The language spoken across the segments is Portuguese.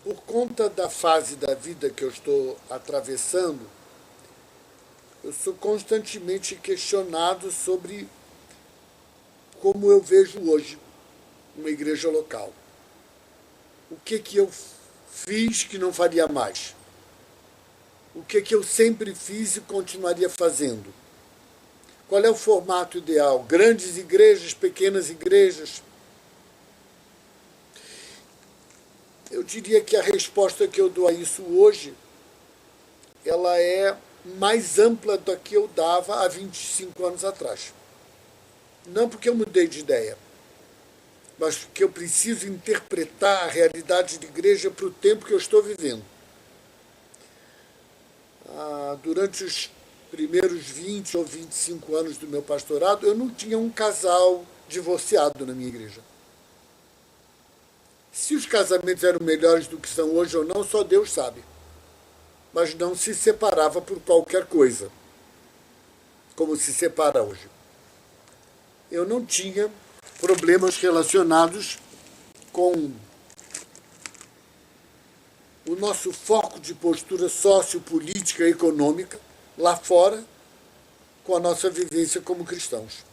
Por conta da fase da vida que eu estou atravessando, eu sou constantemente questionado sobre como eu vejo hoje uma igreja local. O que eu fiz que não faria mais? O que eu sempre fiz e continuaria fazendo? Qual é o formato ideal? Grandes igrejas, pequenas igrejas? Eu diria que a resposta que eu dou a isso hoje, ela é mais ampla do que eu dava há 25 anos atrás. Não porque eu mudei de ideia, mas porque eu preciso interpretar a realidade de igreja para o tempo que eu estou vivendo. Durante os primeiros 20 ou 25 anos do meu pastorado, eu não tinha um casal divorciado na minha igreja. Se os casamentos eram melhores do que são hoje ou não, só Deus sabe. Mas não se separava por qualquer coisa, como se separa hoje. Eu não tinha problemas relacionados com o nosso foco de postura sociopolítica e econômica lá fora, com a nossa vivência como cristãos.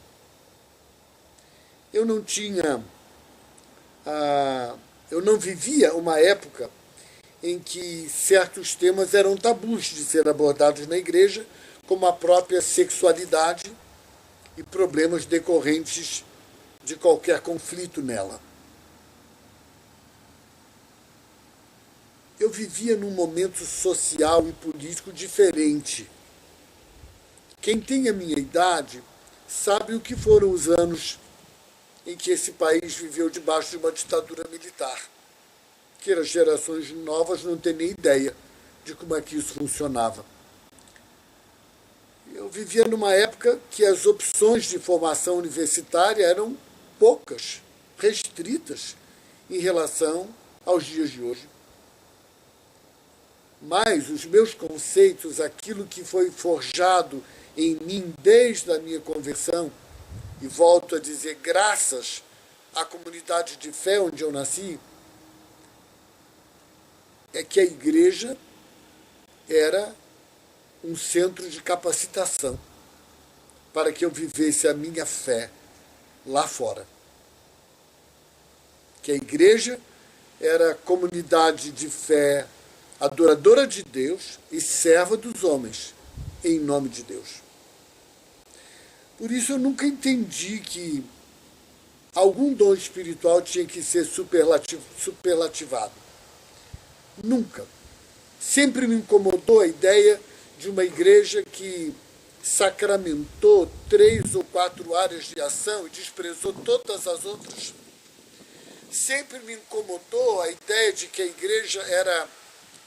Eu não tinha... eu não vivia uma época em que certos temas eram tabus de ser abordados na igreja, como a própria sexualidade e problemas decorrentes de qualquer conflito nela. Eu vivia num momento social e político diferente. Quem tem a minha idade sabe o que foram os anos em que esse país viveu debaixo de uma ditadura militar, que as gerações novas não têm nem ideia de como é que isso funcionava. Eu vivia numa época que as opções de formação universitária eram poucas, restritas, em relação aos dias de hoje. Mas os meus conceitos, aquilo que foi forjado em mim desde a minha conversão, e volto a dizer, graças à comunidade de fé onde eu nasci, é que a igreja era um centro de capacitação para que eu vivesse a minha fé lá fora. Que a igreja era comunidade de fé adoradora de Deus e serva dos homens, em nome de Deus. Por isso eu nunca entendi que algum dom espiritual tinha que ser superlativado. Nunca. Sempre me incomodou a ideia de uma igreja que sacramentou 3 ou 4 áreas de ação e desprezou todas as outras. Sempre me incomodou a ideia de que a igreja era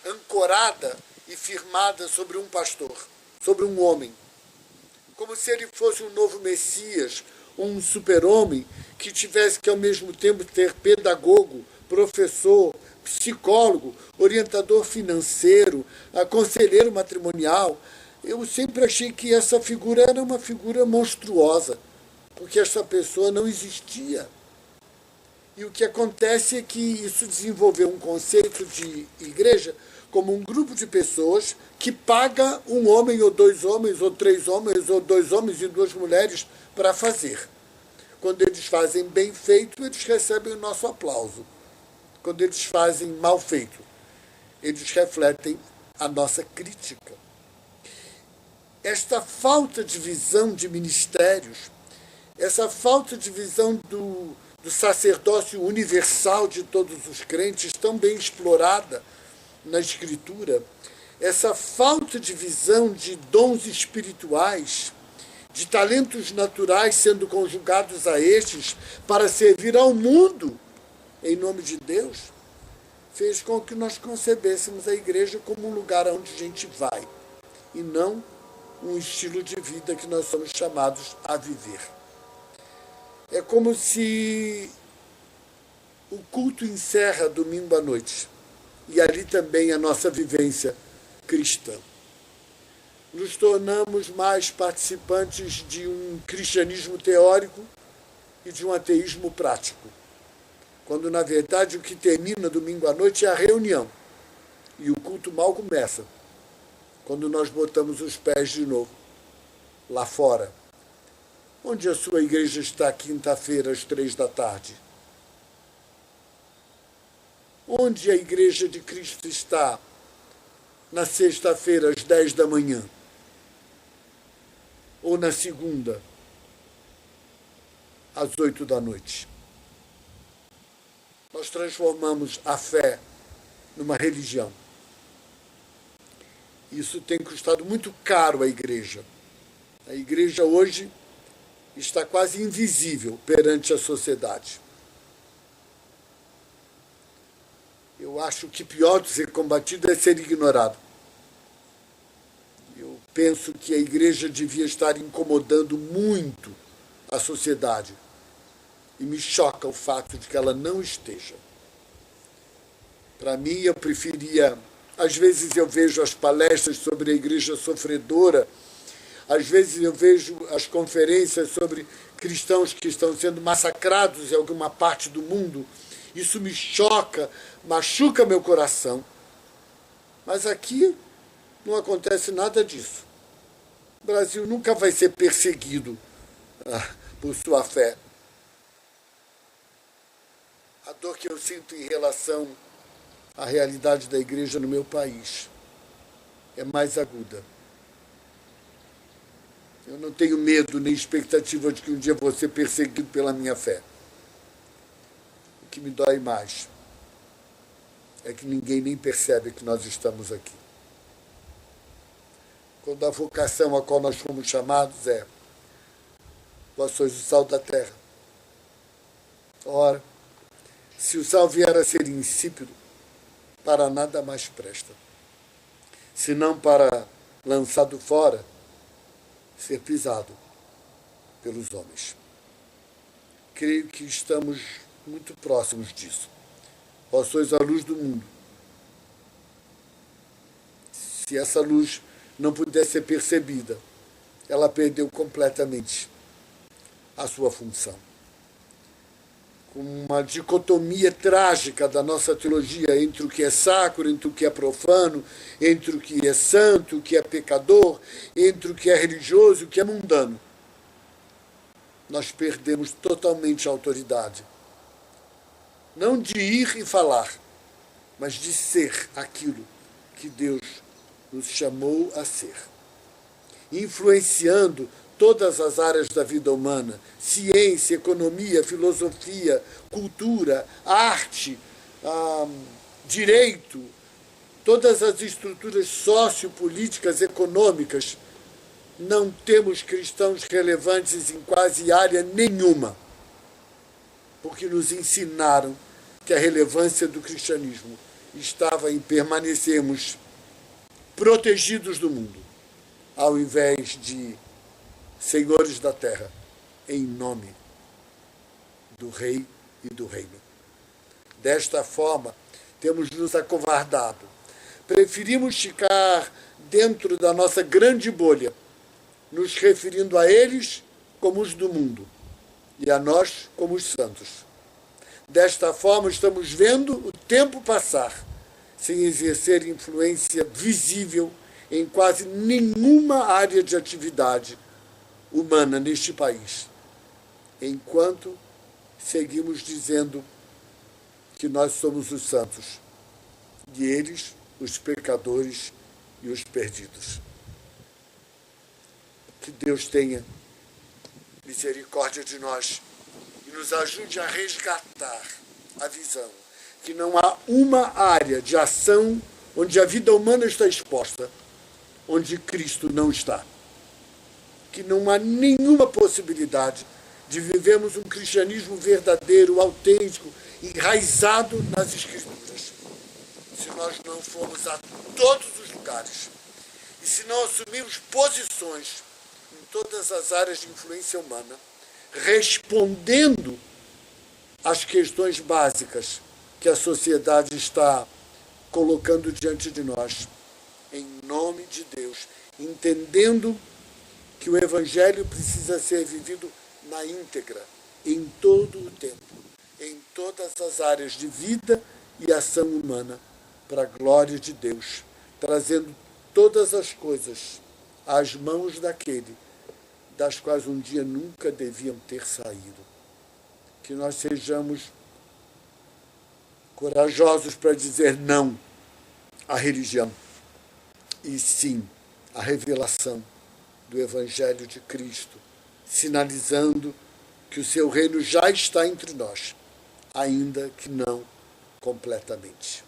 ancorada e firmada sobre um pastor, sobre um homem. Como se ele fosse um novo Messias, um super-homem que tivesse que ao mesmo tempo ter pedagogo, professor, psicólogo, orientador financeiro, conselheiro matrimonial. Eu sempre achei que essa figura era uma figura monstruosa, porque essa pessoa não existia. E o que acontece é que isso desenvolveu um conceito de igreja como um grupo de pessoas que paga um homem ou 2 homens, ou 3 homens, ou 2 homens e 2 mulheres para fazer. Quando eles fazem bem feito, eles recebem o nosso aplauso. Quando eles fazem mal feito, eles refletem a nossa crítica. Esta falta de visão de ministérios, essa falta de visão do sacerdócio universal de todos os crentes, tão bem explorada na Escritura, essa falta de visão de dons espirituais, de talentos naturais sendo conjugados a estes para servir ao mundo, em nome de Deus, fez com que nós concebêssemos a igreja como um lugar onde a gente vai, e não um estilo de vida que nós somos chamados a viver. É como se o culto encerra domingo à noite, e ali também a nossa vivência cristã. Nos tornamos mais participantes de um cristianismo teórico e de um ateísmo prático. quando na verdade o que termina domingo à noite é a reunião. E o culto mal começa, quando nós botamos os pés de novo lá fora. Onde a sua igreja está quinta-feira às 3 da tarde? Onde a igreja de Cristo está na sexta-feira às 10 da manhã? Ou na segunda às 8 da noite? Nós transformamos a fé numa religião. Isso tem custado muito caro à igreja. A igreja hoje está quase invisível perante a sociedade. Eu acho que pior de ser combatido é ser ignorado. Eu penso que a igreja devia estar incomodando muito a sociedade. E me choca o fato de que ela não esteja. Para mim, eu preferia... Às vezes eu vejo as palestras sobre a igreja sofredora, às vezes eu vejo as conferências sobre cristãos que estão sendo massacrados em alguma parte do mundo. Isso me choca, machuca meu coração. Mas aqui não acontece nada disso. O Brasil nunca vai ser perseguido por sua fé. A dor que eu sinto em relação à realidade da igreja no meu país é mais aguda. Eu não tenho medo nem expectativa de que um dia vou ser perseguido pela minha fé. O que me dói mais é que ninguém nem percebe que nós estamos aqui. Quando a vocação a qual nós fomos chamados é: vós sois o sal da terra. Ora, se o sal vier a ser insípido, para nada mais presta, senão para, lançado fora, ser pisado pelos homens. Creio que estamos muito próximos disso. Vós sois a luz do mundo. Se essa luz não puder ser percebida, ela perdeu completamente a sua função. Com uma dicotomia trágica da nossa teologia entre o que é sacro, entre o que é profano, entre o que é santo, o que é pecador, entre o que é religioso e o que é mundano. Nós perdemos totalmente a autoridade. Não de ir e falar, mas de ser aquilo que Deus nos chamou a ser. Influenciando todas as áreas da vida humana: ciência, economia, filosofia, cultura, arte, direito, todas as estruturas sociopolíticas, econômicas. Não temos cristãos relevantes em quase área nenhuma, porque nos ensinaram que a relevância do cristianismo estava em permanecermos protegidos do mundo, ao invés de senhores da terra, em nome do Rei e do Reino. Desta forma, temos nos acovardado. Preferimos ficar dentro da nossa grande bolha, nos referindo a eles como os do mundo e a nós como os santos. Desta forma, estamos vendo o tempo passar, sem exercer influência visível em quase nenhuma área de atividade humana neste país, enquanto seguimos dizendo que nós somos os santos e eles os pecadores e os perdidos. Que Deus tenha misericórdia de nós e nos ajude a resgatar a visão que não há uma área de ação onde a vida humana está exposta, onde Cristo não está. Que não há nenhuma possibilidade de vivermos um cristianismo verdadeiro, autêntico, enraizado nas Escrituras, se nós não formos a todos os lugares e se não assumirmos posições em todas as áreas de influência humana, respondendo às questões básicas que a sociedade está colocando diante de nós, em nome de Deus, entendendo que o Evangelho precisa ser vivido na íntegra, em todo o tempo, em todas as áreas de vida e ação humana para a glória de Deus, trazendo todas as coisas às mãos daquele das quais um dia nunca deviam ter saído. Que nós sejamos corajosos para dizer não à religião e sim à revelação do Evangelho de Cristo, sinalizando que o seu reino já está entre nós, ainda que não completamente.